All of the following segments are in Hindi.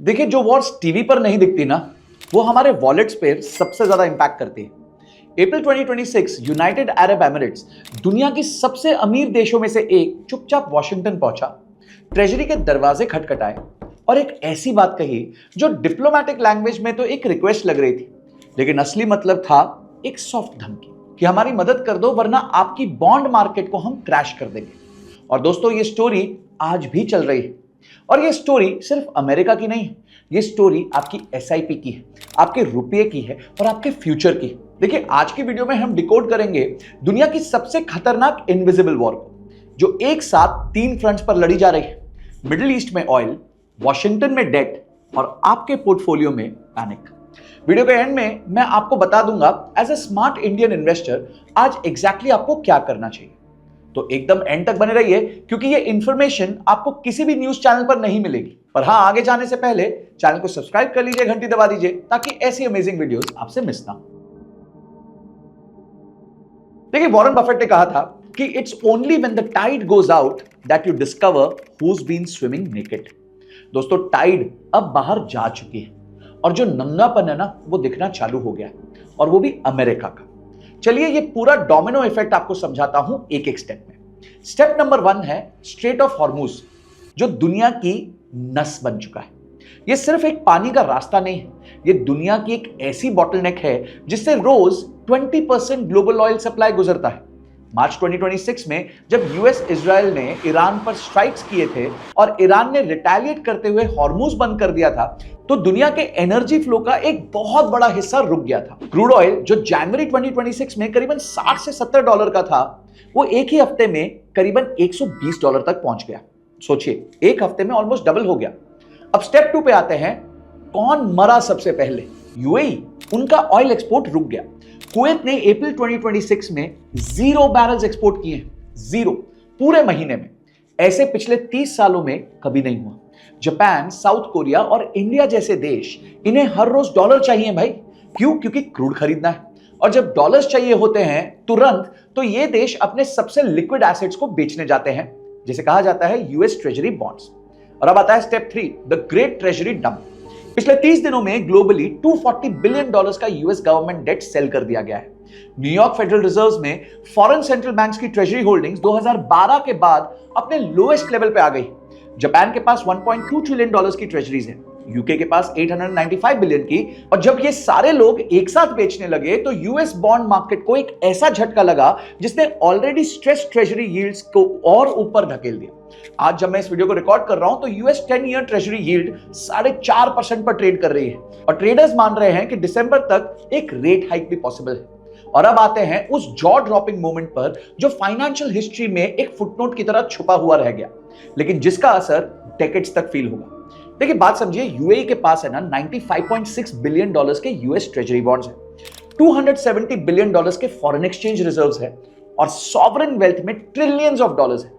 देखिए, जो वॉर्स टीवी पर नहीं दिखती ना, वो हमारे वॉलेट्स पे सबसे ज्यादा इंपैक्ट करती है। अप्रैल 2026 यूनाइटेड अरब एमिरेट्स, दुनिया की सबसे अमीर देशों में से एक, चुपचाप वॉशिंगटन पहुंचा, ट्रेजरी के दरवाजे खटखटाए और एक ऐसी बात कही जो डिप्लोमेटिक लैंग्वेज में तो एक रिक्वेस्ट लग रही थी, लेकिन असली मतलब था एक सॉफ्ट धमकी कि हमारी मदद कर दो वरना आपकी बॉन्ड मार्केट को हम क्रैश कर देंगे। और दोस्तों, ये स्टोरी आज भी चल रही है। और ये स्टोरी सिर्फ अमेरिका की नहीं है, ये स्टोरी आपकी एसआईपी की है, आपके रुपये की है और आपके फ्यूचर की है। देखिए, आज की वीडियो में हम डिकोड करेंगे दुनिया की सबसे खतरनाक इनविजिबल वॉर को, जो एक साथ 3 फ्रंट्स पर लड़ी जा रही है। मिडिल ईस्ट में ऑयल, वॉशिंगटन में डेट और आपके पोर्टफोलियो में पैनिक। वीडियो के एंड में मैं आपको बता दूंगा as a smart Indian investor आज एग्जैक्टली आपको क्या करना चाहिए। तो एकदम एंड तक बने रहिए, क्योंकि ये इंफॉर्मेशन आपको किसी भी न्यूज चैनल पर नहीं मिलेगी। पर हाँ, आगे जाने से पहले चैनल को सब्सक्राइब कर लीजिए, घंटी दबा दीजिए, ताकि ऐसी अमेजिंग वीडियोस आपसे मिस ना हो। देखिए, वॉरेन बफेट ने कहा था कि it's only when the tide goes out that you discover who's been swimming naked. दोस्तों, टाइड अब बाहर जा चुकी है और जो नंगापन है ना, वो दिखना चालू हो गया है, और वो भी अमेरिका का। चलिए, ये पूरा डोमिनो इफेक्ट आपको समझाता हूं एक एक स्टेप में। स्टेप नंबर 1 है स्ट्रेट ऑफ हॉर्मुज, जो दुनिया की नस बन चुका है। ये सिर्फ एक पानी का रास्ता नहीं है, ये दुनिया की एक ऐसी बॉटलनेक है जिससे रोज 20% ग्लोबल ऑयल सप्लाई गुजरता है। मार्च 2026 में जब यूएस इजराइल ने ईरान पर स्ट्राइक्स किए थे और ईरान ने रिटेलिएट करते हुए हॉर्मुज बंद कर दिया था, तो दुनिया के एनर्जी फ्लो का एक बहुत बड़ा हिस्सा रुक गया था। क्रूड ऑयल, जो जनवरी 2026 में करीबन 60 से 70 डॉलर का था, वो एक ही हफ्ते में करीबन 120 डॉलर तक पहुंच गया। सोचिए, एक हफ्ते में ऑलमोस्ट डबल हो गया। अब स्टेप 2 पे आते हैं। कौन मरा सबसे पहले? यूएई। उनका ऑयल एक्सपोर्ट रुक गया। कुवैत ने अप्रैल 2026 में 0 बैरल्स एक्सपोर्ट किए हैं, 0 पूरे महीने में। ऐसे पिछले 30 सालों में कभी नहीं हुआ। जापान, साउथ कोरिया और इंडिया जैसे देश, इन्हें हर रोज डॉलर चाहिए भाई। क्यों? क्योंकि क्रूड खरीदना है, और जब डॉलर्स चाहिए होते हैं तुरंत, तो ये देश अपने सबसे लिक्विड एसेट्स को बेचने जाते हैं, जिसे कहा जाता है यूएस ट्रेजरी बॉन्ड्स। और अब आता है step 3, the great treasury dump. पिछले 30 दिनों में ग्लोबली $240 बिलियन का यूएस गवर्नमेंट डेट सेल कर दिया गया है। न्यूयॉर्क फेडरल रिजर्व्स में फॉरेन सेंट्रल बैंक्स की ट्रेजरी होल्डिंग्स 2012 के बाद अपने लोएस्ट लेवल पे आ गई। जापान के पास $1.2 ट्रिलियन की ट्रेजरीज है, यूके के पास 895 बिलियन की। और जब ये सारे लोग एक साथ बेचने लगे, तो यूएस बॉन्ड मार्केट को एक ऐसा झटका लगा जिसने ऑलरेडी स्ट्रेस ट्रेजरी यील्ड्स को और ऊपर धकेल दिया। आज जब मैं इस वीडियो को रिकॉर्ड कर रहा हूं, तो यूएस 10 ईयर ट्रेजरी यील्ड 4.5% पर ट्रेड कर रही है, और ट्रेडर्स मान रहे हैं कि दिसंबर तक एक रेट हाइक भी पॉसिबल है। और अब आते हैं उस जॉ ड्रॉपिंग मोमेंट पर, जो फाइनेंशियल हिस्ट्री में एक फुटनोट की तरह छुपा हुआ रह गया, लेकिन जिसका असर डेकेड्स तक फील होगा। देखिए, बात समझिए, यूएई के पास है ना $95.6 बिलियन के यूएस ट्रेजरी बॉन्ड्स है, $270 बिलियन के फॉरेन एक्सचेंज रिजर्व्स है, और सॉवरेन वेल्थ में ट्रिलियंस ऑफ डॉलर्स है।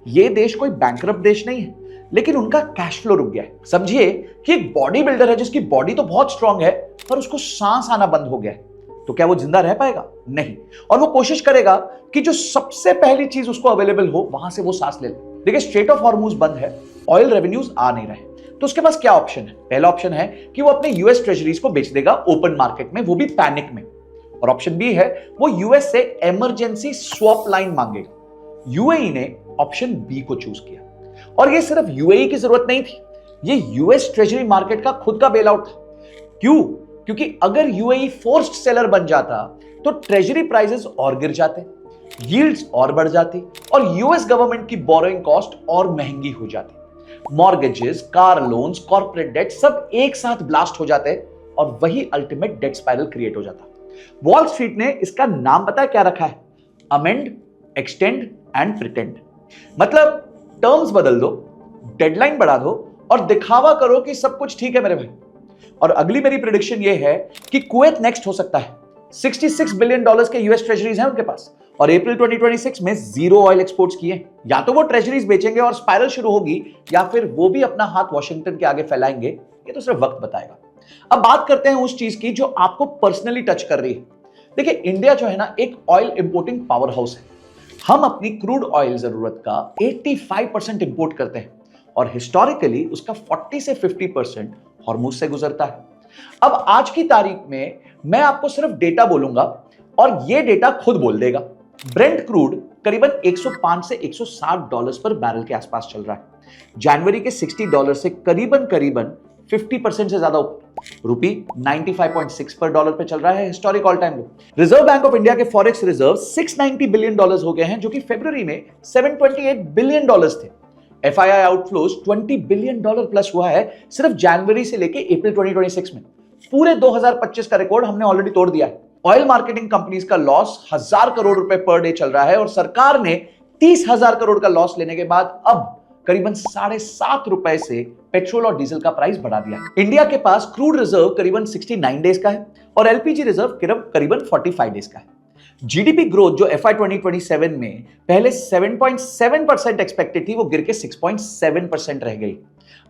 ये देश कोई बैंकरप्ट देश नहीं है, लेकिन उनका कैश फ्लो रुक गया है। समझिए कि एक बॉडी बिल्डर है जिसकी बॉडी तो बहुत स्ट्रांग है, पर उसको सांस आना बंद हो गया है। तो क्या वो जिंदा रह पाएगा? नहीं। और वो कोशिश करेगा कि जो सबसे पहली चीज उसको अवेलेबल हो, वहां से वो सांस ले ले। देखिए, स्ट्रेट ऑफ हॉर्मुज बंद है, ऑयल रेवेन्यूज आ नहीं रहे, तो उसके पास क्या ऑप्शन है? पहला ऑप्शन है कि वो अपने यूएस ट्रेजरीज को बेच देगा ओपन मार्केट में, वो भी पैनिक में। और ऑप्शन बी है वो यूएस से इमरजेंसी स्वैप लाइन मांगेगा। यूएई ने ऑप्शन बी को चूज किया, और ये सिर्फ यूएई की जरूरत नहीं थी, ये यूएस ट्रेजरी मार्केट का खुद का बेल आउट था। क्यों? क्योंकि अगर यूएई फोर्स्ड सेलर बन जाता, तो ट्रेजरी प्राइसेस और गिर जाते, यील्ड्स और बढ़ जाती, और यूएस गवर्नमेंट की बोरोइंग कॉस्ट और महंगी हो जाती। Mortgages, car loans, corporate debt सब एक साथ ब्लास्ट हो जाते, और वही अल्टीमेट डेट स्पाइरल क्रिएट हो जाता। वॉल स्ट्रीट ने इसका नाम पता है क्या रखा है? Amend, extend and pretend. मतलब टर्म्स बदल दो, डेडलाइन बढ़ा दो, और दिखावा करो कि सब कुछ ठीक है मेरे भाई। और अगली मेरी प्रेडिक्शन ये है कि कुवैत नेक्स्ट हो सकता है। $66 बिलियन के यूएस ट्रेजरीज हैं उनके पास, और अप्रैल 2026 में 0 ऑयल एक्सपोर्ट्स किए। या तो वो ट्रेजरीज बेचेंगे और स्पाइरल शुरू होगी, या फिर वो भी अपना हाथ वॉशिंगटन के आगे फैलाएंगे। ये तो सिर्फ वक्त बताएगा। अब बात करते हैं उस चीज की जो आपको पर्सनली टच कर रही है। देखिए, इंडिया जो है ना, एक ऑयल इंपोर्टिंग पावर हाउस है। हम अपनी क्रूड ऑयल जरूरत का 85% इंपोर्ट करते हैं, और हिस्टोरिकली उसका 40 से 50% हॉर्मुज से गुजरता है। अब आज की तारीख में मैं आपको सिर्फ डेटा बोलूंगा और ये डेटा खुद बोल देगा। ब्रेंट क्रूड करीबन 105 से 160 डॉलर्स पर बैरल के आसपास चल रहा है। जनवरी के 60 डॉलर से करीबन 50% से ज्यादा ऊपर। रुपी 95.6 पर डॉलर पे चल रहा है, historic all time low. Reserve Bank of India के फॉरेक्स रिजर्व 690 बिलियन डॉलर्स हो गए हैं, जो कि फरवरी में 728 बिलियन डॉलर्स थे। FII outflows 20 billion dollar plus हुआ है सिर्फ जनवरी से लेके अप्रैल 2026 में। पूरे 2025 का रिकॉर्ड हमने ऑलरेडी तोड़ दिया है। ऑयल मार्केटिंग कंपनीज का लॉस 1000 करोड़ रुपए पर डे चल रहा है और सरकार ने 30,000 करोड़ का लॉस लेने के बाद अब करीबन 7.5 रुपए से पेट्रोल और डीजल का प्राइस बढ़ा दिया है। इंडिया के पास क्रूड रिजर्व करीबन 69 डेज का है और एलपीजी रिजर्व करीबन 45 डेज का है। जीडीपी ग्रोथ जो एफआई 2027 में पहले 7.7% एक्सपेक्टेड थी, वो गिर के 6.7% रह गई।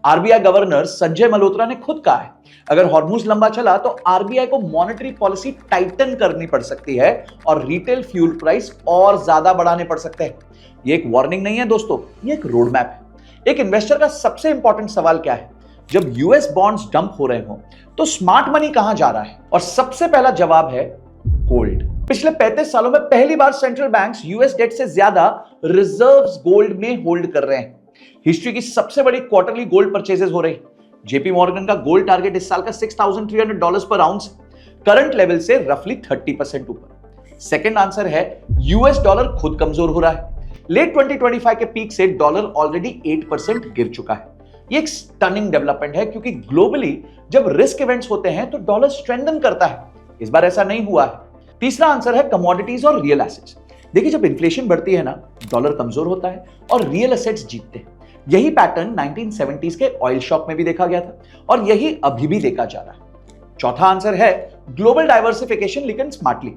आरबीआई गवर्नर संजय मल्होत्रा ने खुद कहा है, अगर हॉर्मुज लंबा चला तो आरबीआई को मॉनेटरी पॉलिसी टाइटन करनी पड़ सकती है और रिटेल फ्यूल प्राइस और ज्यादा बढ़ाने पड़ सकते हैं। ये एक वार्निंग नहीं है दोस्तों, ये एक रोड मैप है। एक इन्वेस्टर का सबसे इंपॉर्टेंट सवाल क्या है, जब यूएस बॉन्ड्स डंप हो रहे हो तो स्मार्ट मनी कहां जा रहा है? और सबसे पहला जवाब है गोल्ड। पिछले 35 सालों में पहली बार सेंट्रल बैंक्स यूएस डेट से ज्यादा रिजर्व्स गोल्ड में होल्ड कर रहे हैं। हिस्ट्री की सबसे बड़ी क्वार्टरली गोल्ड परचेजेस हो रही। जेपी मॉर्गन का गोल्ड टारगेट इस साल का $6,300 पर आउंस, करंट लेवल से रफली 30% ऊपर। सेकंड आंसर है यूएस डॉलर खुद कमजोर हो रहा है। लेट 2025 के पीक से डॉलर ऑलरेडी 8% गिर चुका है। ये एक स्टनिंग डेवलपमेंट है क्योंकि ग्लोबली जब रिस्क इवेंट्स होते हैं तो डॉलर स्ट्रेंथन करता है। इस बार ऐसा नहीं हुआ है। तीसरा आंसर है कमोडिटीज और रियल एसेट्स। देखिए, जब इन्फ्लेशन बढ़ती है ना, डॉलर कमजोर होता है और रियल एसेट्स जीतते हैं। यही पैटर्न 1970s के ऑयल शॉक में भी देखा गया था और यही अभी भी देखा जा रहा है। चौथा आंसर है ग्लोबल डाइवर्सिफिकेशन, लेकिन स्मार्टली।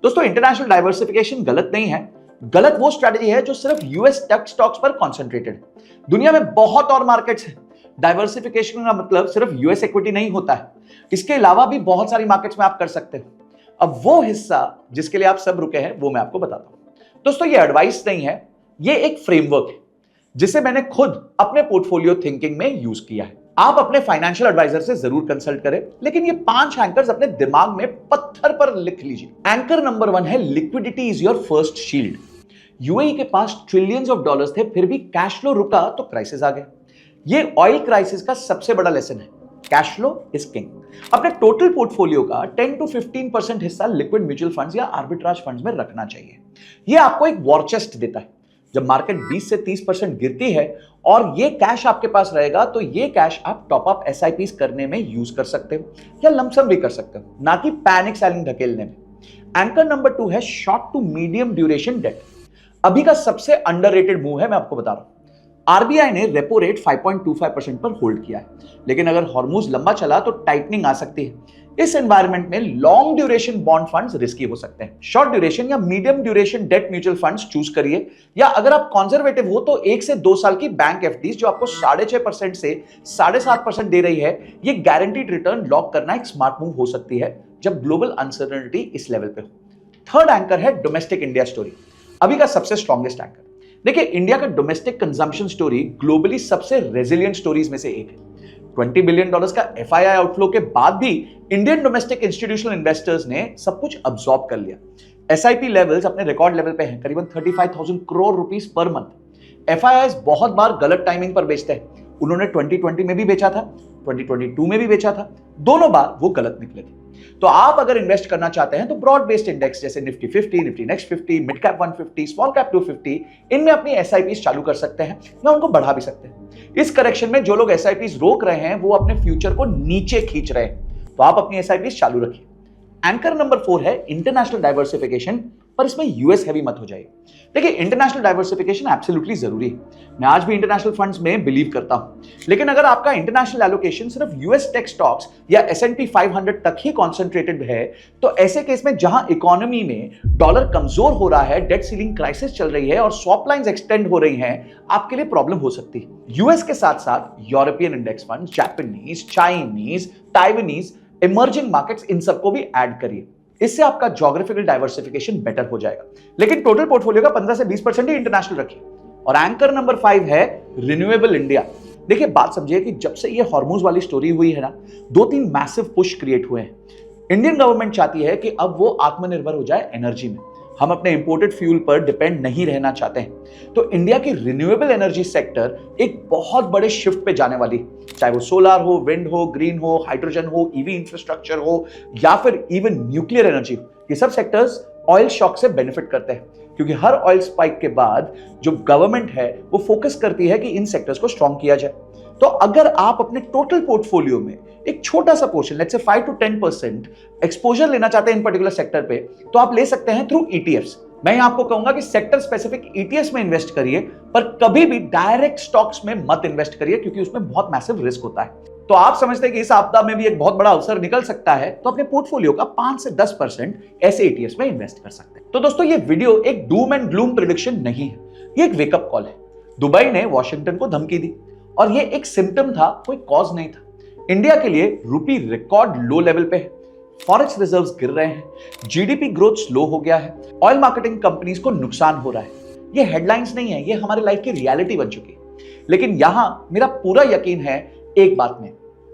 दोस्तों, इंटरनेशनल डाइवर्सिफिकेशन गलत नहीं है। गलत वो स्ट्रेटजी है जो सिर्फ यूएस टेक स्टॉक्स पर कॉन्सेंट्रेटेड है। दुनिया में बहुत और मार्केट्स हैं। डाइवर्सिफिकेशन का मतलब सिर्फ यूएस इक्विटी नहीं होता है, इसके अलावा भी बहुत सारी मार्केट्स में आप कर सकते हो। अब वो हिस्सा जिसके लिए आप सब रुके हैं वो मैं आपको बताता हूं। दोस्तों, ये एडवाइस नहीं है, ये एक फ्रेमवर्क है जिसे मैंने खुद अपने पोर्टफोलियो थिंकिंग में यूज किया है। आप अपने फाइनेंशियल एडवाइजर से जरूर कंसल्ट करें, लेकिन ये 5 एंकर्स अपने दिमाग में पत्थर पर लिख लीजिए। एंकर नंबर 1 है liquidity is your first shield. UAE के पास ट्रिलियंस ऑफ डॉलर्स थे, फिर भी कैश फ्लो रुका तो क्राइसिस आ गए। ये ऑयल क्राइसिस का सबसे बड़ा लेसन है, कैश फ्लो इज किंग। अपने टोटल पोर्टफोलियो का 10 to 15% हिस्सा लिक्विड म्यूचुअल फंड्स या आर्बिट्राज फंड्स में रखना चाहिए। यह आपको एक वॉर चेस्ट देता है। जब मार्केट 20 से 30% गिरती है और ये कैश आपके पास रहेगा, तो ये कैश आप टॉप अप एसआईपीस करने में यूज कर सकते हो या लमसम भी कर सकते हो, ना कि पैनिक सेलिंग धकेलने में। एंकर नंबर 2 है short to medium duration debt. अभी का सबसे अंडररेटेड मूव है, मैं आपको बता रहा हूं। आरबीआई ने रेपो रेट 5.25% पर होल्ड किया है, लेकिन अगर हॉर्मुज लंबा चला तो टाइटनिंग आ सकती है। इस एनवायरनमेंट में long duration bond funds risky हो सकते हैं। शॉर्ट ड्यूरेशन या medium duration debt mutual funds choose करिए, या अगर आप कंजर्वेटिव हो तो 1 से 2 साल की बैंक एफडीज जो आपको 6.5% से 7.5% दे रही है, ये गारंटीड रिटर्न लॉक करना एक स्मार्ट मूव हो सकती है जब ग्लोबल अनसर्टेनिटी इस लेवल पे हो। थर्ड एंकर है डोमेस्टिक इंडिया स्टोरी, अभी का सबसे स्ट्रॉन्गेस्ट एंकर। देखिए, इंडिया का डोमेस्टिक कंजम्पशन स्टोरी ग्लोबली सबसे रेजिलिएंट स्टोरीज में से एक है। $20 बिलियन का एफआईआई आउटफ्लो के बाद भी इंडियन डोमेस्टिक इंस्टीट्यूशनल इन्वेस्टर्स ने सब कुछ अब्सॉर्ब कर लिया। एसआईपी लेवल्स अपने रिकॉर्ड लेवल पे हैं, करीबन 35,000 crore rupees per month. FIIs बहुत बार गलत टाइमिंग पर बेचते हैं। उन्होंने 2020 में भी बेचा था, 2022 में भी बेचा था, दोनों बार वो गलत निकले थे। तो आप अगर इन्वेस्ट करना चाहते हैं तो ब्रॉड बेस्ड इंडेक्स जैसे Nifty 50, Nifty next 50, mid cap 150, small cap 250, इनमें अपनी एसआईपीज चालू कर सकते हैं या उनको बढ़ा भी सकते हैं। इस करेक्शन में जो लोग एसआईपीज रोक रहे हैं वो अपने फ्यूचर को नीचे खींच रहे हैं, तो आप अपनी एसआईपीज चालू रखिए। एंकर नंबर 4 है इंटरनेशनल डाइवर्सिफिकेशन, पर इसमें यूएस हैवी मत हो जाइए। देखिए, इंटरनेशनल डाइवर्सिफिकेशन एब्सोल्युटली जरूरी है। मैं आज भी इंटरनेशनल फंड्स में बिलीव करता हूं, लेकिन अगर आपका इंटरनेशनल एलोकेशन सिर्फ यूएस टेक स्टॉक्स या S&P 500 तक ही कॉन्सेंट्रेटेड है, तो ऐसे केस में जहां इकोनॉमी में डॉलर कमजोर हो रहा है, डेट सीलिंग क्राइसिस चल रही है और स्वैप लाइंस एक्सटेंड हो रही हैं, आपके लिए प्रॉब्लम हो सकती है। यूएस के साथ साथ European index fund, Japanese, Chinese, Taiwanese, emerging markets, इन सबको भी ऐड करिए। इससे आपका ज्योग्राफिकल डाइवर्सिफिकेशन बेटर हो जाएगा, लेकिन टोटल पोर्टफोलियो का 15 से 20% ही इंटरनेशनल रखिए। और एंकर नंबर 5 है रिन्यूएबल इंडिया। देखिए बात समझिए कि जब से ये हॉर्मोज वाली स्टोरी हुई है ना, 2-3 मैसिव पुश क्रिएट हुए हैं। इंडियन गवर्नमेंट चाहती है कि अब वो आत्मनिर्भर हो जाए एनर्जी में। हम अपने इंपोर्टेड फ्यूल पर डिपेंड नहीं रहना चाहते हैं। तो इंडिया की रिन्यूएबल एनर्जी सेक्टर एक बहुत बड़े शिफ्ट पे जाने वाली है, चाहे वो सोलर हो, विंड हो, ग्रीन हो, हाइड्रोजन हो, ईवी इंफ्रास्ट्रक्चर हो या फिर इवन न्यूक्लियर एनर्जी हो। ये सब सेक्टर्स ऑयल शॉक से बेनिफिट करते हैं, क्योंकि हर ऑयल स्पाइक के बाद जो गवर्नमेंट है वो फोकस करती है कि इन सेक्टर्स को स्ट्रॉन्ग किया जाए। तो अगर आप अपने टोटल पोर्टफोलियो में एक छोटा सा portion, let's say 5 to 10% exposure लेना चाहते हैं इन पर्टिकुलर सेक्टर पे, तो आप ले सकते हैं थ्रू ईटीएफ्स। मैं आपको कहूंगा कि सेक्टर स्पेसिफिक ईटीएफ्स में इन्वेस्ट करिए, पर कभी भी डायरेक्ट स्टॉक्स में मत इन्वेस्ट करिए, क्योंकि उसमें बहुत मैसिव रिस्क होता है। तो आप समझते हैं कि इस आपदा में भी एक बहुत बड़ा अवसर निकल सकता है, तो अपने पोर्टफोलियो का 5 से 10% ऐसे ईटीएफ्स में इन्वेस्ट कर सकते हैं। तो दोस्तों, ये वीडियो एक डूम एंड ग्लूम प्रेडिक्शन नहीं है, ये एक वेकअप कॉल है। दुबई ने वॉशिंगटन को धमकी दी और ये एक सिम्टम था, कोई कॉज नहीं था। इंडिया के लिए रुपी रिकॉर्ड लो लेवल पे है, फॉरेक्स रिजर्व्स गिर रहे हैं, जीडीपी ग्रोथ स्लो हो गया है, ऑयल मार्केटिंग कंपनीज को नुकसान हो रहा है। ये हेडलाइंस नहीं है, ये हमारे लाइफ की रियलिटी बन चुकी है। लेकिन यहां मेरा पूरा यकीन है एक बात में,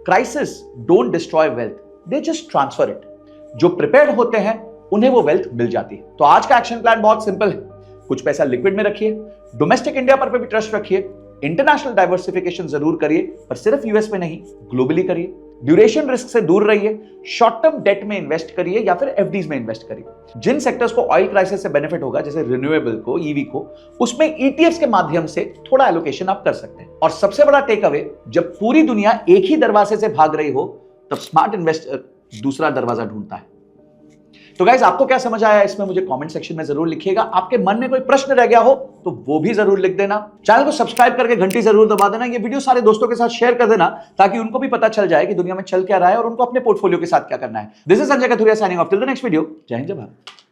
crisis don't destroy wealth, they just transfer it. जो प्रिपेयर्ड होते हैं उन्हें वो वेल्थ मिल जाती है। तो आज का एक्शन प्लान बहुत सिंपल है। कुछ पैसा लिक्विड में रखिए, डोमेस्टिक इंडिया पर भी ट्रस्ट रखिए, इंटरनेशनल डाइवर्सिफिकेशन जरूर करिए, पर सिर्फ यूएस में नहीं, ग्लोबली करिए। ड्यूरेशन रिस्क से दूर रहिए, शॉर्ट टर्म डेट में इन्वेस्ट करिए या फिर एफडीज में इन्वेस्ट करिए। जिन सेक्टर्स को ऑयल क्राइसिस से बेनिफिट होगा, जैसे रिन्यूएबल को, ईवी को, उसमें ईटीएफ्स के माध्यम से थोड़ा एलोकेशन आप कर सकते हैं। और सबसे बड़ा टेक अवे, जब पूरी दुनिया एक ही दरवाजे से भाग रही हो, तब स्मार्ट इन्वेस्टर दूसरा दरवाजा ढूंढता है। तो गाइस, आपको क्या समझ आया इसमें मुझे कमेंट सेक्शन में जरूर लिखिएगा। आपके मन में कोई प्रश्न रह गया हो तो वो भी जरूर लिख देना। चैनल को सब्सक्राइब करके घंटी जरूर दबा देना। ये वीडियो सारे दोस्तों के साथ शेयर कर देना, ताकि उनको भी पता चल जाए कि दुनिया में चल क्या रहा है और उनको अपने पोर्टफोलियो के साथ क्या करना है। This is Sanjay Kathuria signing off, till the next video. जय हिंद, जय भारत।